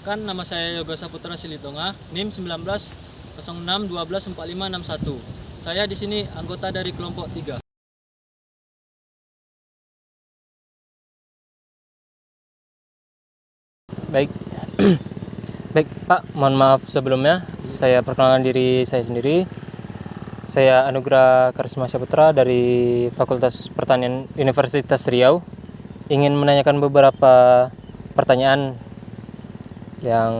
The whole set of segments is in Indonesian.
Perkenalkan, nama saya Yoga Saputra Silitonga, NIM 19 06 12 45 61. Saya di sini anggota dari kelompok 3. Baik, baik Pak, mohon maaf sebelumnya. Saya perkenalkan diri saya sendiri. Saya Anugrah Karisma Saputra dari Fakultas Pertanian Universitas Riau. Ingin menanyakan beberapa pertanyaan yang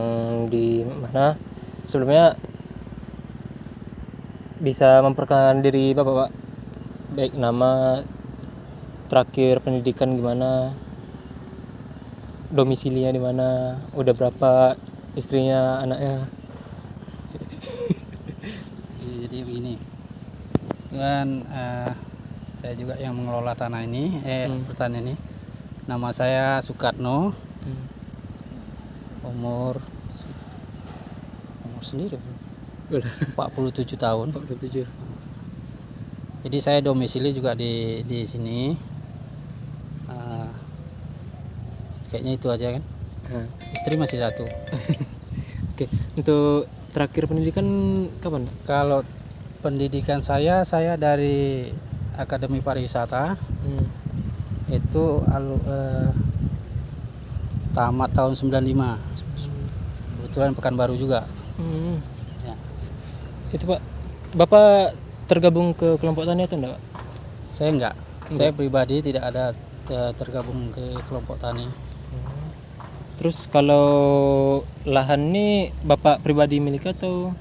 di mana sebelumnya bisa memperkenalkan diri Bapak, Pak. Baik, nama, terakhir pendidikan gimana, domisilinya di mana, udah berapa istrinya, anaknya. Jadi begini, kan saya juga yang mengelola tanah ini, pertanian ini. Nama saya Sukatno, umur sendiri Udah 47 tahun. 47. Jadi saya domisili juga di sini. Kayaknya itu aja kan. Istri masih satu. Oke, untuk terakhir pendidikan kapan? Kalau pendidikan saya dari Akademi Pariwisata. Itu tamat tahun 95. Kebetulan Pekanbaru juga. Ya. Itu Pak, Bapak tergabung ke kelompok tani atau enggak, Pak? Saya enggak. Saya pribadi tidak ada tergabung ke kelompok tani. Terus kalau lahan ini Bapak pribadi milik atau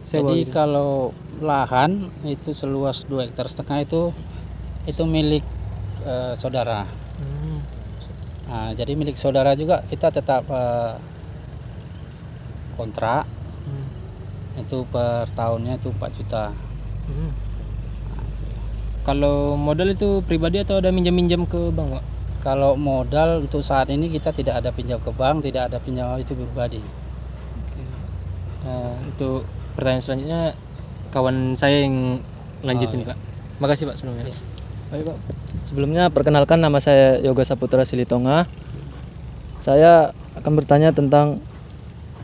sewa Jadi gitu? kalau lahan itu seluas 2,5 hektar itu milik saudara. Nah, jadi milik saudara juga kita tetap kontrak. Itu per tahunnya itu 4 juta. Kalau modal itu pribadi atau ada minjam-minjam ke bank, Pak? Kalau modal untuk saat ini kita tidak ada pinjam ke bank, tidak ada pinjam, itu pribadi. Nah, untuk pertanyaan selanjutnya kawan saya yang lanjutin, Pak. Makasih Pak sebelumnya. Baik Pak, sebelumnya perkenalkan, nama saya Yoga Saputra Silitonga. Saya akan bertanya tentang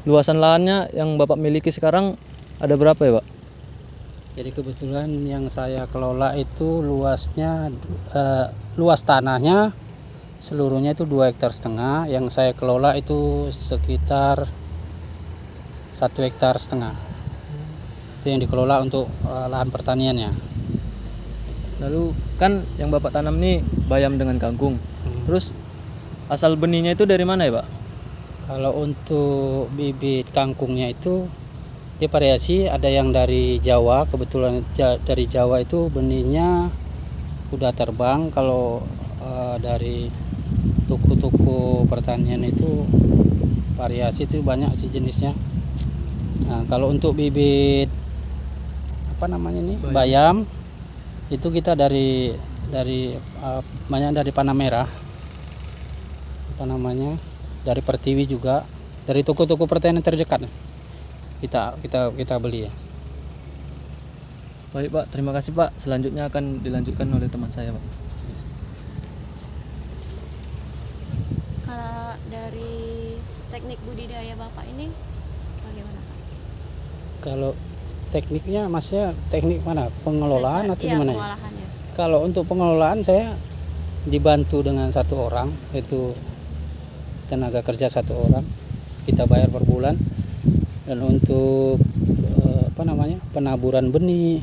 luasan lahannya yang Bapak miliki sekarang ada berapa ya Pak? Jadi kebetulan yang saya kelola itu luas tanahnya seluruhnya itu 2,5 hektar. Yang saya kelola itu sekitar 1,5 hektar. Itu yang dikelola untuk lahan pertaniannya. Lalu kan yang Bapak tanam nih bayam dengan kangkung. Terus asal benihnya itu dari mana ya Pak? Kalau untuk bibit kangkungnya itu dia variasi, ada yang dari Jawa. Kebetulan dari Jawa itu benihnya udah terbang. Kalau dari toko-toko pertanian itu variasi itu banyak sih jenisnya. Nah, kalau untuk bibit bayam itu kita dari banyak dari Panamera, dari Pertiwi juga, dari toko-toko pertanian terdekat kita beli ya. Baik Pak, terima kasih Pak. Selanjutnya akan dilanjutkan oleh teman saya Pak. Kalau dari teknik budidaya Bapak ini bagaimana Pak? Kalau tekniknya maksudnya teknik mana? Pengelolaan atau Iya, gimana ya? pengolahannya. Kalau untuk pengelolaan saya dibantu dengan 1 orang, itu tenaga kerja 1 orang, kita bayar per bulan. Dan untuk penaburan benih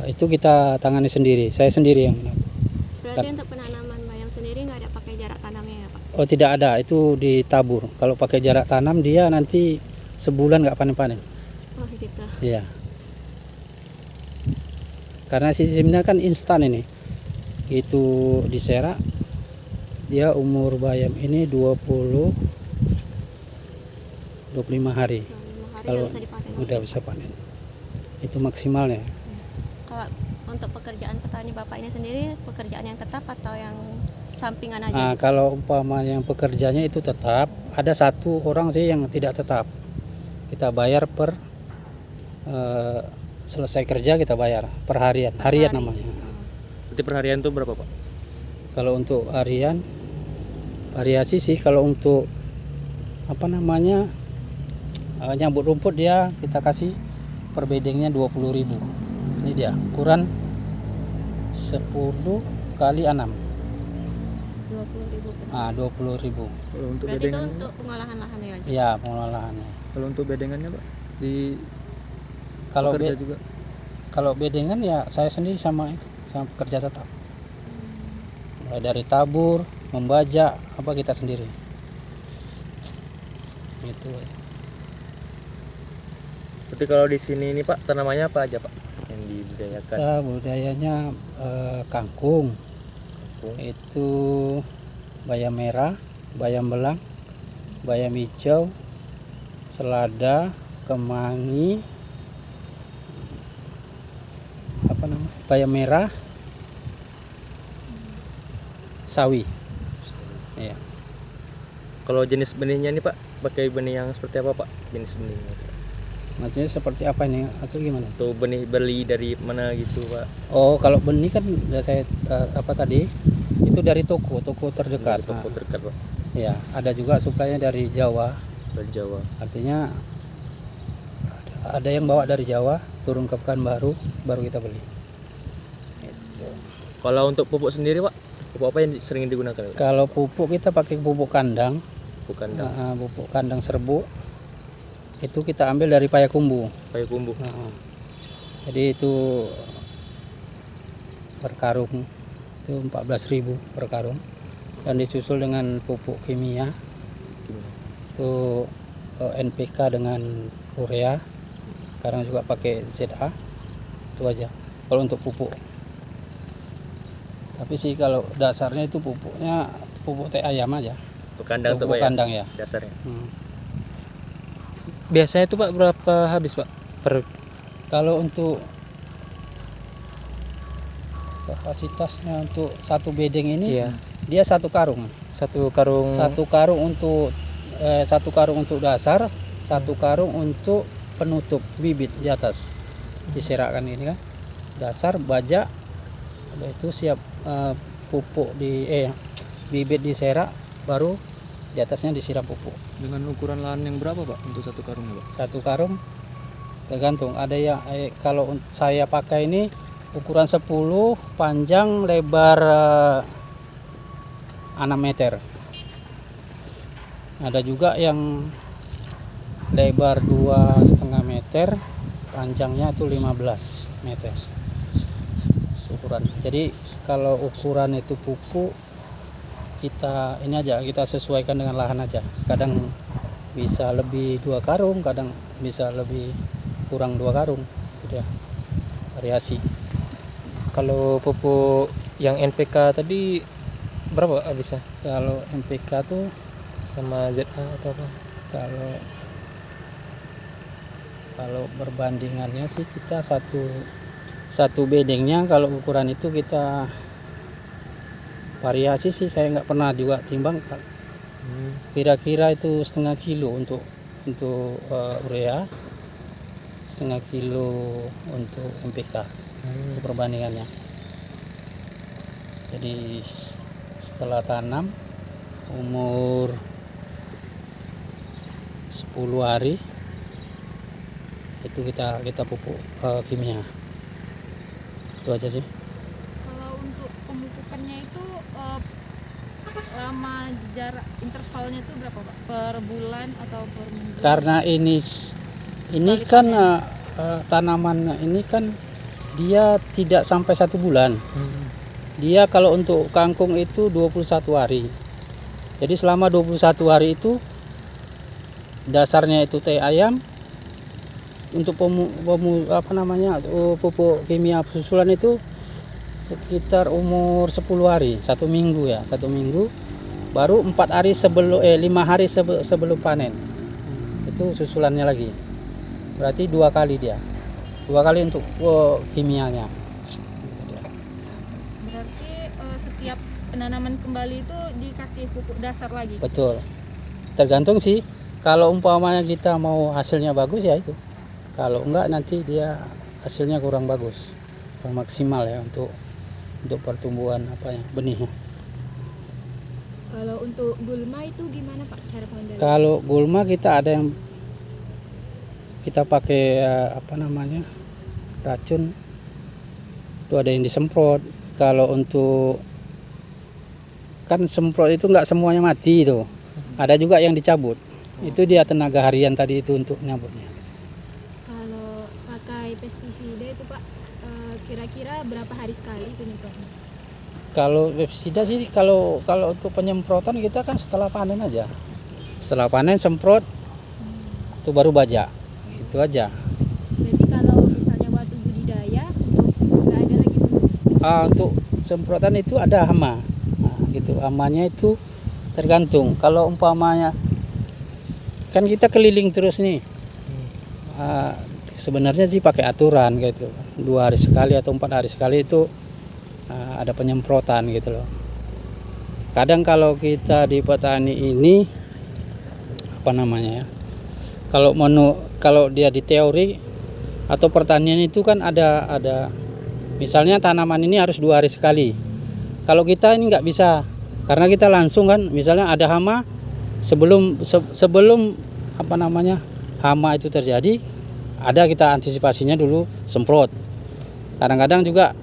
itu kita tangani sendiri, saya sendiri yang menabur. Berarti untuk penanaman bayam sendiri nggak ada pakai jarak tanamnya ya Pak? Oh tidak ada, itu ditabur. Kalau pakai jarak tanam dia nanti sebulan nggak panen-panen. Oh gitu. Iya. Karena sistemnya kan instan ini. Itu diserak, dia umur bayam ini 25 hari. 25 hari Kalau udah bisa dipanen. udah bisa panen. Itu maksimalnya. Kalau untuk pekerjaan petani Bapak ini sendiri, pekerjaan yang tetap atau yang sampingan aja? Nah, kalau umpama yang pekerjanya itu tetap, ada 1 orang sih yang tidak tetap. Kita bayar per selesai kerja, kita bayar per harian namanya. Berarti per harian itu berapa Pak? Kalau untuk harian variasi sih. Kalau untuk apa namanya nyabut rumput dia kita kasih per bedengnya 20.000. Ini dia ukuran 10 kali 6. 20.000 per. 20.000. Kalau untuk Berarti itu bedengan, untuk pengolahan lahannya aja. Ya, pengolahannya. kalau untuk bedengannya Pak di Kalau pekerja juga. kalau bedengan ya saya sendiri sama itu, sama pekerja tetap. Mulai dari tabur, membajak, apa kita sendiri. Gitu. Berarti kalau di sini ini Pak tanamannya apa aja Pak yang dibudidayakan? Kita budayanya kangkung. Kangkung. Itu bayam merah, bayam belang, bayam hijau, selada, kemangi, apa namanya, bayam merah, sawi. Ya. Kalau jenis benihnya nih Pak, pakai benih yang seperti apa Pak? Jenis benihnya. Maksudnya seperti apa ini? Asal gimana? Atau benih beli dari mana gitu Pak? Oh, kalau benih kan udah saya apa tadi? Itu dari toko terdekat. Dari toko terdekat Pak, Ya, ada juga suplainya dari Jawa. dari Jawa. Artinya ada yang bawa dari Jawa turun ke Pekanbaru baru kita beli. Kalau untuk pupuk sendiri Pak, pupuk apa yang sering digunakan? Kalau pupuk kita pakai pupuk kandang, Bukan pupuk kandang serbuk. Itu kita ambil dari Payakumbuh. Payakumbuh. Jadi itu per karung itu 14.000 per karung dan disusul dengan pupuk kimia itu NPK dengan urea. Sekarang juga pakai ZA. Itu aja kalau untuk pupuk. Tapi sih kalau dasarnya itu pupuknya pupuk teh ayam aja. Untuk kandang tuh Pupuk Pak ya? kandang ya. Dasarnya. Biasanya itu Pak berapa habis Pak per Kalau untuk kapasitasnya untuk satu bedeng ini Iya. dia satu karung. satu karung? Satu karung untuk dasar, satu karung untuk penutup bibit di atas. Diserakkan ini kan. Dasar, bajak, udah itu siap pupuk bibit diserak, baru di atasnya disiram pupuk. Dengan ukuran lahan yang berapa Pak untuk satu karungnya Pak? Satu karung tergantung, ada yang kalau saya pakai ini ukuran 10, panjang lebar 6 meter. Ada juga yang lebar 2,5 meter, panjangnya itu 15 meter ukuran. Jadi kalau ukuran itu pupuk kita ini aja, kita sesuaikan dengan lahan aja. Kadang bisa lebih 2 karung, kadang bisa lebih kurang 2 karung. Itu dia variasi. Kalau pupuk yang NPK tadi berapa Pak habisnya? Kalau NPK tuh Sama ZA atau apa? kalau perbandingannya sih kita satu bedengnya kalau ukuran itu kita variasi sih saya nggak pernah juga timbang. Kira-kira itu 0,5 kilo untuk urea, 0,5 kilo untuk NPK. Itu perbandingannya. Jadi setelah tanam umur 10 hari itu kita pupuk kimia. Itu aja sih. Kalau untuk pemupukannya itu lama jarak intervalnya itu berapa Pak? Per bulan atau per minggu? Karena ini kan tanaman ini kan dia tidak sampai 1 bulan. Dia kalau untuk kangkung itu 21 hari. Jadi selama 21 hari itu dasarnya itu teh ayam. Untuk pupuk kimia susulan itu sekitar umur 10 hari, 1 minggu ya, 1 minggu. Baru 5 hari sebelum panen. Itu susulannya lagi. Berarti 2 kali dia. 2 kali untuk kimianya. Berarti setiap penanaman kembali itu dikasih pupuk dasar lagi. Betul. Tergantung sih. Kalau umpamanya kita mau hasilnya bagus ya itu. Kalau enggak nanti dia hasilnya kurang bagus, kurang maksimal ya untuk pertumbuhan benihnya. Kalau untuk gulma itu gimana Pak cara pengendalian? Kalau gulma kita ada yang kita pakai racun, itu ada yang disemprot. Kalau untuk kan semprot itu nggak semuanya mati itu, ada juga yang dicabut. Itu dia tenaga harian tadi itu untuk nyabutnya. Kalau pakai pestisida itu Pak, kira-kira berapa hari sekali itu nyemprotnya? Kalau pestisida sih kalau untuk penyemprotan kita kan setelah panen aja. Setelah panen semprot, itu baru bajak. Itu aja. Jadi kalau misalnya waktu budidaya nggak ada lagi Untuk semprotan itu ada hama. Nah, gitu. Hamanya itu tergantung. Kalau umpamanya kan kita keliling terus nih. Sebenarnya sih pakai aturan gitu. 2 hari sekali atau 4 hari sekali itu ada penyemprotan gitu loh. Kadang kalau kita di petani ini kalau dia di teori atau pertanian itu kan ada misalnya tanaman ini harus 2 hari sekali. Kalau kita ini nggak bisa, karena kita langsung kan misalnya ada hama sebelum hama itu terjadi, ada kita antisipasinya dulu semprot. Kadang-kadang juga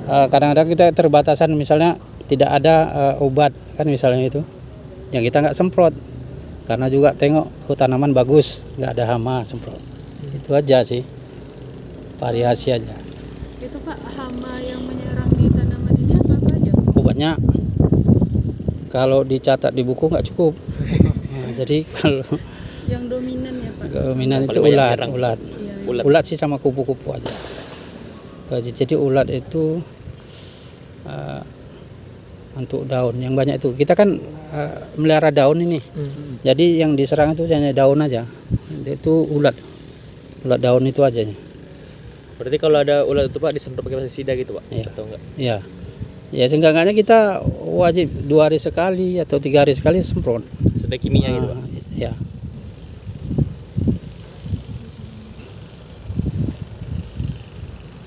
kita terbatasan, misalnya tidak ada obat kan misalnya itu yang kita nggak semprot, karena juga tengok tanaman bagus nggak ada hama, semprot. Itu aja sih, variasi aja. Itu Pak, hama yang menyerang di tanaman ini apa aja? Obatnya kalau dicatat di buku nggak cukup. Jadi kalau Yang dominan ya Pak? dominan itu Paling banyak ulat. Iya. Ulat sih sama kupu-kupu aja. Itu aja. Jadi ulat itu untuk daun yang banyak itu. Kita kan melihara daun ini. Jadi yang diserang itu hanya daun aja. Itu ulat daun itu aja. Berarti kalau ada ulat itu Pak disemprot pakai pestisida gitu Pak? Iya. Atau enggak? Iya. Ya seenggaknya kita wajib 2 hari sekali atau 3 hari sekali semprot. Sudah kimia gitu Pak? Ya.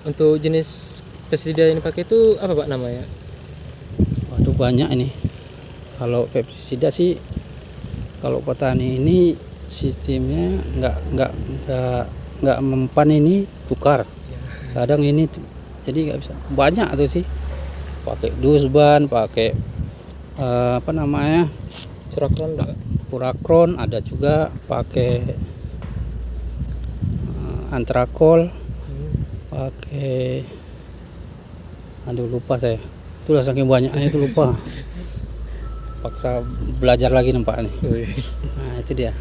Untuk jenis pestisida yang dipakai itu apa Pak namanya? Waduh banyak ini. Kalau pestisida sih, kalau petani ini sistemnya nggak mempan ini tukar. Kadang ini jadi nggak bisa. Banyak tuh sih. Pakai dusban, pakai Surakron enggak? kurakron, ada juga pakai antrakol, pakai lupa saya. Itulah saking banyaknya itu lupa. Paksa belajar lagi nampak nih. Nah itu dia.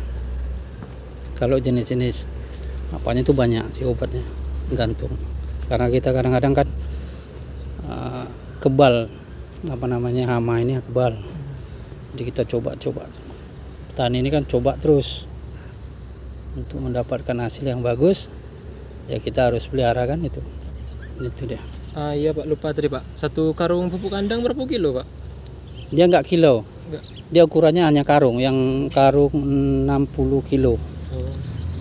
Kalau jenis-jenis apanya itu banyak sih obatnya, gantung. Karena kita kadang-kadang kan kebal hama ini kebal. Jadi kita coba. Petani ini kan coba terus untuk mendapatkan hasil yang bagus. Ya kita harus pelihara kan itu. Itu dia. Iya Pak, lupa tadi Pak. 1 karung pupuk kandang berapa kilo Pak? Dia nggak kilo. Enggak. Dia ukurannya hanya karung, yang karung 60 kilo.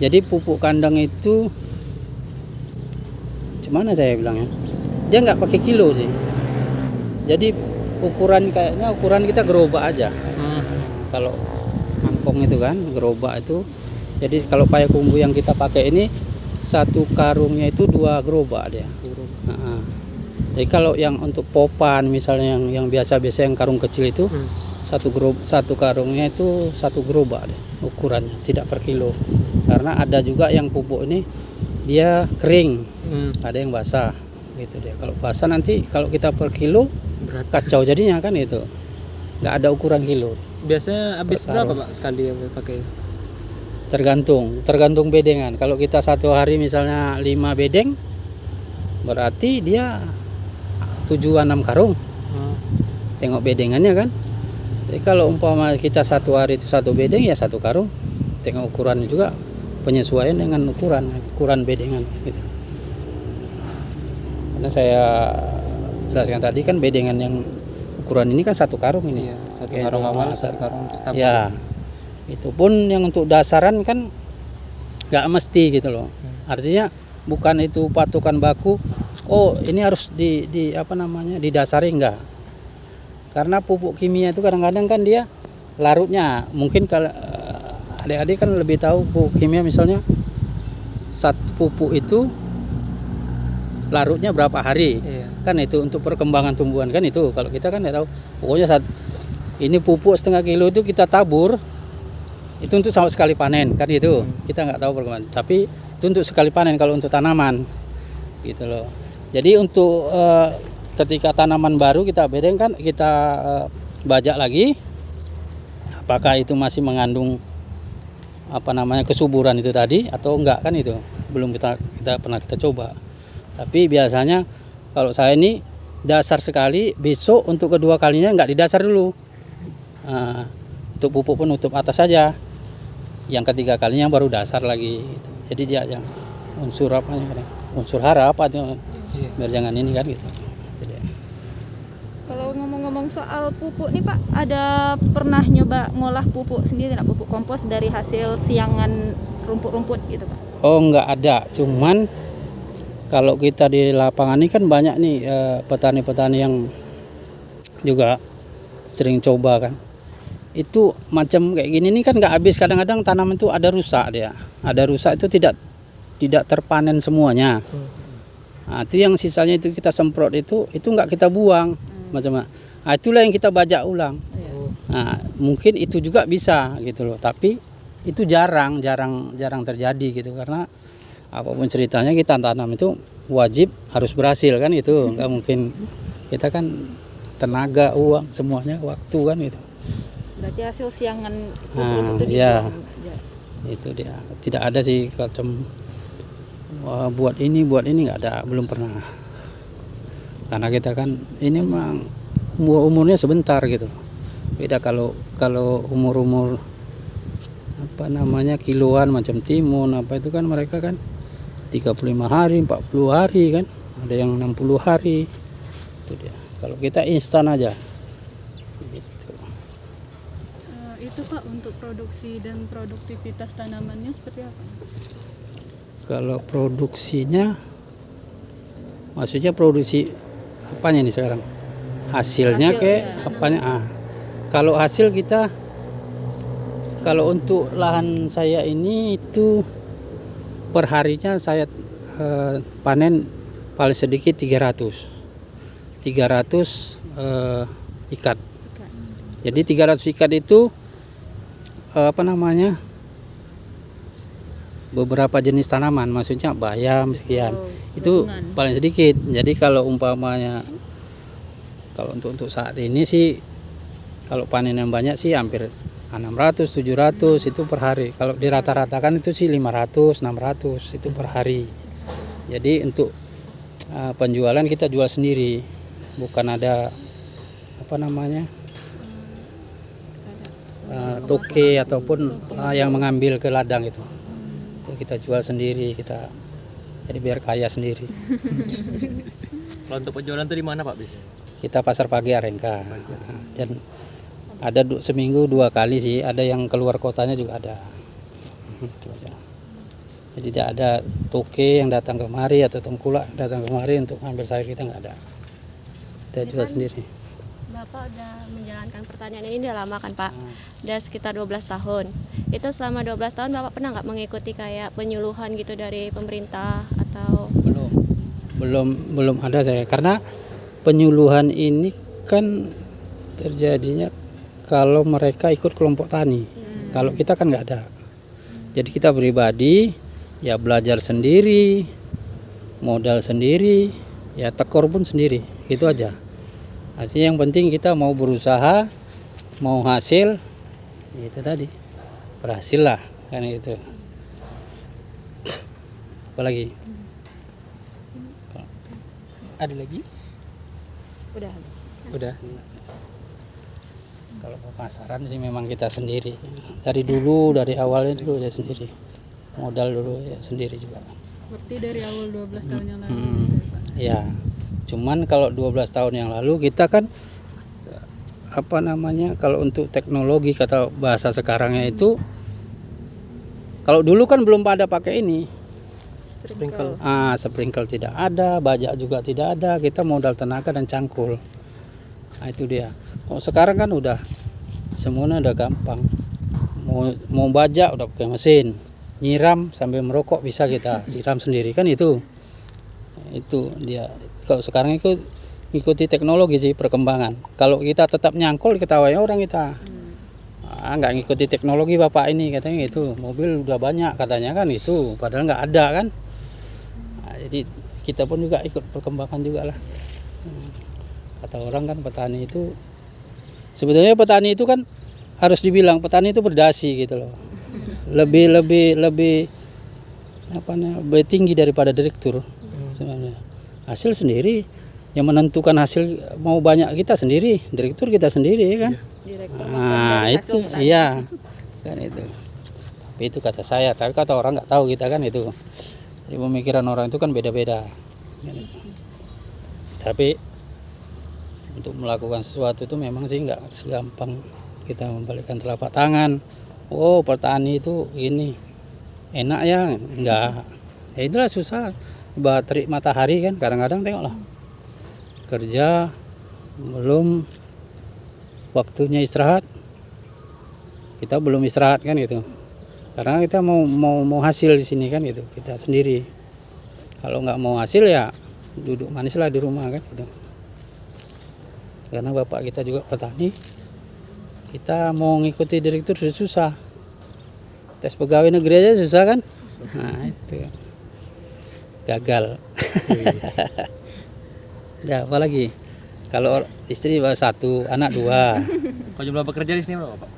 Jadi pupuk kandang itu gimana saya bilangnya? Dia nggak pakai kilo sih. Jadi ukuran kita gerobak aja. Kalau mangkong itu kan gerobak itu. Jadi kalau payakumbuh yang kita pakai ini 1 karungnya itu 2 gerobak dia. Jadi kalau yang untuk popan misalnya yang biasa yang karung kecil itu 1 karungnya itu 1 gerobak deh, ukurannya, tidak per kilo. Karena ada juga yang pupuk ini dia kering, ada yang basah gitu dia. Kalau basah nanti kalau kita per kilo kacau jadinya kan itu. Nggak ada ukuran kilo. Biasanya habis berapa Pak sekali yang pakai? Tergantung bedengan. Kalau kita 1 hari misalnya 5 bedeng, berarti dia 7-6 karung. Tengok bedengannya kan. Jadi kalau umpama kita 1 hari itu 1 bedeng ya 1 karung. Tengok ukurannya juga, penyesuaian dengan ukuran bedengan gitu. Karena saya jelaskan tadi kan bedengan yang ukuran ini kan 1 karung ini. Iya, 1 karung awal, 1 karung untuk tabung. Ya. Itu pun yang untuk dasaran kan nggak mesti gitu loh. Artinya bukan itu patokan baku. Oh ini harus didasari enggak. Karena pupuk kimia itu kadang-kadang kan dia larutnya, mungkin kalau adik-adik kan lebih tahu pupuk kimia, misalnya satu pupuk itu larutnya berapa hari. Iya. Kan itu untuk perkembangan tumbuhan kan itu. Kalau kita kan nggak tahu. Pokoknya saat ini pupuk 0,5 kilo itu kita tabur, itu untuk sama sekali panen kan itu. Kita nggak tahu perkembangan. Tapi itu untuk sekali panen kalau untuk tanaman gitu loh. Jadi untuk ketika tanaman baru kita bedengkan, kita bajak lagi apakah itu masih mengandung kesuburan itu tadi atau enggak, kan itu belum kita pernah kita coba. Tapi biasanya kalau saya ini dasar sekali, besok untuk kedua kalinya enggak didasar dulu. Untuk pupuk penutup atas saja. Yang ketiga kalinya baru dasar lagi gitu. Jadi dia yang unsur unsur hara apa itu, biar jangan ini kan gitu. Kalau ngomong-ngomong soal pupuk nih Pak, ada pernah nyoba ngolah pupuk sendiri nggak, pupuk kompos dari hasil siangan rumput-rumput gitu Pak? Oh enggak ada, cuman kalau kita di lapangan ini kan banyak nih petani-petani yang juga sering coba kan. Itu macam kayak gini nih kan nggak habis, kadang-kadang tanaman itu ada rusak dia. Ada rusak itu tidak terpanen semuanya. Nah, itu yang sisanya itu kita semprot itu nggak kita buang macam-macam. Nah, itulah yang kita bajak ulang. Nah, mungkin itu juga bisa gitu loh, tapi itu jarang terjadi gitu, karena apapun ceritanya kita tanam itu wajib harus berhasil kan itu, nggak mungkin kita kan tenaga, uang, semuanya waktu kan itu. Berarti hasil siangan Nah, itu ya, dibuang. itu dia. Tidak ada sih macam buat ini nggak ada, belum pernah. Karena kita kan ini memang umurnya sebentar gitu. Beda kalau umur kiloan macam timun apa itu kan mereka kan 35 hari, 40 hari kan. Ada yang 60 hari. Itu dia. Kalau kita instan aja. Gitu. Itu Pak, untuk produksi dan produktivitas tanamannya seperti apa? Kalau produksinya, maksudnya produksi apanya nih sekarang? Hasilnya kayak apanya? Kalau hasil kita, kalau untuk lahan saya ini itu per harinya saya panen paling sedikit 300 ikat. Jadi 300 ikat itu beberapa jenis tanaman, maksudnya bayam sekian. Itu paling sedikit. Jadi kalau umpamanya kalau untuk saat ini sih kalau panen yang banyak sih hampir 600 700 itu per hari. Kalau dirata-ratakan itu sih 500 600 itu per hari. Jadi untuk penjualan kita jual sendiri, bukan ada toke ataupun yang mengambil ke ladang itu kita jual sendiri, kita jadi biar kaya sendiri. Kalau untuk penjualan itu di mana Pak biasanya? Kita pasar pagi Arengka. Dan ada seminggu 2 kali sih, ada yang keluar kotanya juga ada. Jadi tidak ada toke yang datang kemari atau tengkulak datang kemari untuk ambil sayur, kita nggak ada. Kita jual sendiri. Bapak udah menjalankan pertanian ini udah lama kan Pak? Udah sekitar 12 tahun. Itu selama 12 tahun Bapak pernah nggak mengikuti kayak penyuluhan gitu dari pemerintah atau? Belum ada saya, karena penyuluhan ini kan terjadinya kalau mereka ikut kelompok tani. Kalau kita kan nggak ada. Jadi kita pribadi ya belajar sendiri, modal sendiri, ya tekor pun sendiri, itu aja. Artinya yang penting kita mau berusaha, mau hasil, itu tadi berhasil lah kan gitu. Apalagi? Ada lagi? Udah. Udah. Kalau pemasaran sih memang kita sendiri. Dari dulu, dari awalnya dulu ya sendiri. Modal dulu ya sendiri juga. Berarti dari awal 12 tahun yang lalu. Ya. Cuman kalau 12 tahun yang lalu kita kan kalau untuk teknologi kata bahasa sekarangnya itu, kalau dulu kan belum pada pakai ini. Sprinkle. Sprinkle tidak ada, bajak juga tidak ada, kita modal tenaga dan cangkul. Nah, itu dia. Kalau sekarang kan udah semuanya udah gampang. Mau bajak udah pakai mesin, nyiram sambil merokok bisa kita siram sendiri kan itu dia. Kalau sekarang itu ikuti teknologi sih perkembangan. Kalau kita tetap nyangkul ketawain orang kita. Nggak ngikuti teknologi bapak ini katanya itu mobil udah banyak katanya kan itu padahal nggak ada kan. Nah, jadi kita pun juga ikut perkembangan juga lah. Kata orang kan petani itu sebetulnya petani itu kan harus dibilang petani itu berdasi gitu loh. Lebih lebih tinggi daripada direktur sebenarnya. Hasil sendiri yang menentukan hasil mau banyak kita sendiri, direktur kita sendiri kan. Nah itu iya kan itu. Tapi itu kata saya, tapi kata orang nggak tahu kita kan itu. Jadi pemikiran orang itu kan beda-beda. Tapi untuk melakukan sesuatu itu memang sih nggak segampang kita membalikkan telapak tangan. Oh petani itu ini enak ya, enggak. Ya itulah susah. Terik matahari kan kadang-kadang tengoklah kerja belum waktunya istirahat, kita belum istirahat kan gitu. Karena kita mau hasil di sini kan gitu kita sendiri. Kalau nggak mau hasil ya duduk manis lah di rumah kan gitu. Karena bapak kita juga petani, kita mau ngikuti direktur susah. Tes pegawai negeri aja susah kan? Nah itu gagal. Ya apalagi kalau istri satu, anak 2. Kalau jumlah pekerja di sini berapa Pak?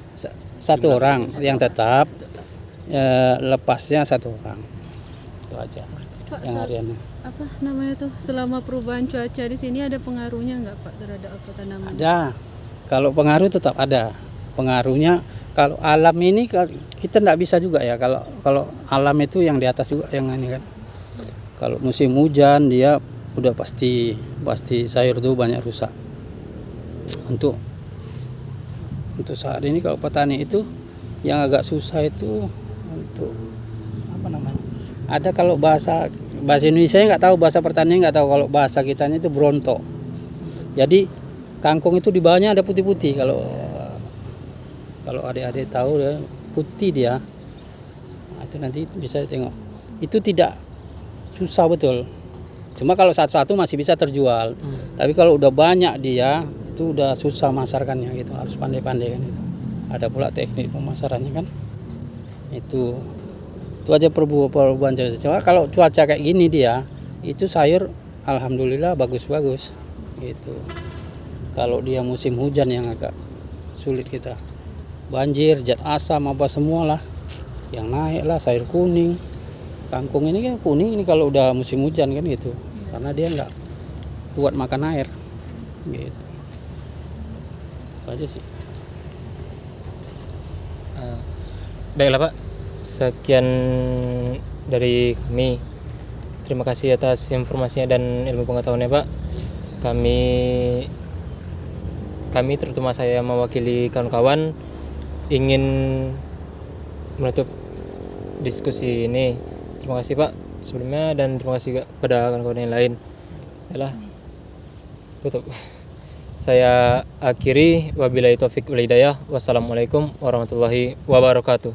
Satu orang yang tetap, lepasnya 1 orang. Itu aja Pak, yang hariannya. apa namanya tuh selama perubahan cuaca di sini ada pengaruhnya nggak Pak terhadap apa tanaman? Ada. Kalau pengaruh tetap ada. Pengaruhnya kalau alam ini kita tidak bisa juga ya. Kalau alam itu yang di atas juga yang ini kan. Kalau musim hujan dia udah pasti sayur tuh banyak rusak. Untuk saat ini kalau petani itu yang agak susah itu untuk apa namanya? Ada kalau bahasa Indonesia nggak tahu, bahasa pertanian nggak tahu, kalau bahasa kitanya itu berontok. Jadi kangkung itu di bawahnya ada putih-putih, kalau adik-adik tahu ya putih dia. Nah, itu nanti bisa tengok. Itu tidak susah betul. Cuma kalau satu-satu masih bisa terjual. Tapi kalau udah banyak dia itu udah susah masarkannya gitu, harus pandai-pandai kan itu. Ada pula teknik pemasarannya kan. Itu aja perubahan cuaca. Cuma kalau cuaca kayak gini dia, itu sayur alhamdulillah bagus-bagus gitu. Kalau dia musim hujan yang agak sulit kita. Banjir, zat asam apa semualah yang naik lah, sayur kuning. Kangkung ini kan kuning ini kalau udah musim hujan kan gitu. Karena dia nggak kuat makan air. Gitu. Itu aja sih. Baiklah Pak, sekian dari kami. Terima kasih atas informasinya dan ilmu pengetahuannya Pak. Kami terutama saya mewakili kawan-kawan ingin menutup diskusi ini. Terima kasih Pak sebelumnya dan terima kasih juga kepada kawan-kawan yang lain. Yalah, tutup. Saya akhiri, wabillahi taufik wal hidayah. Wassalamualaikum warahmatullahi wabarakatuh.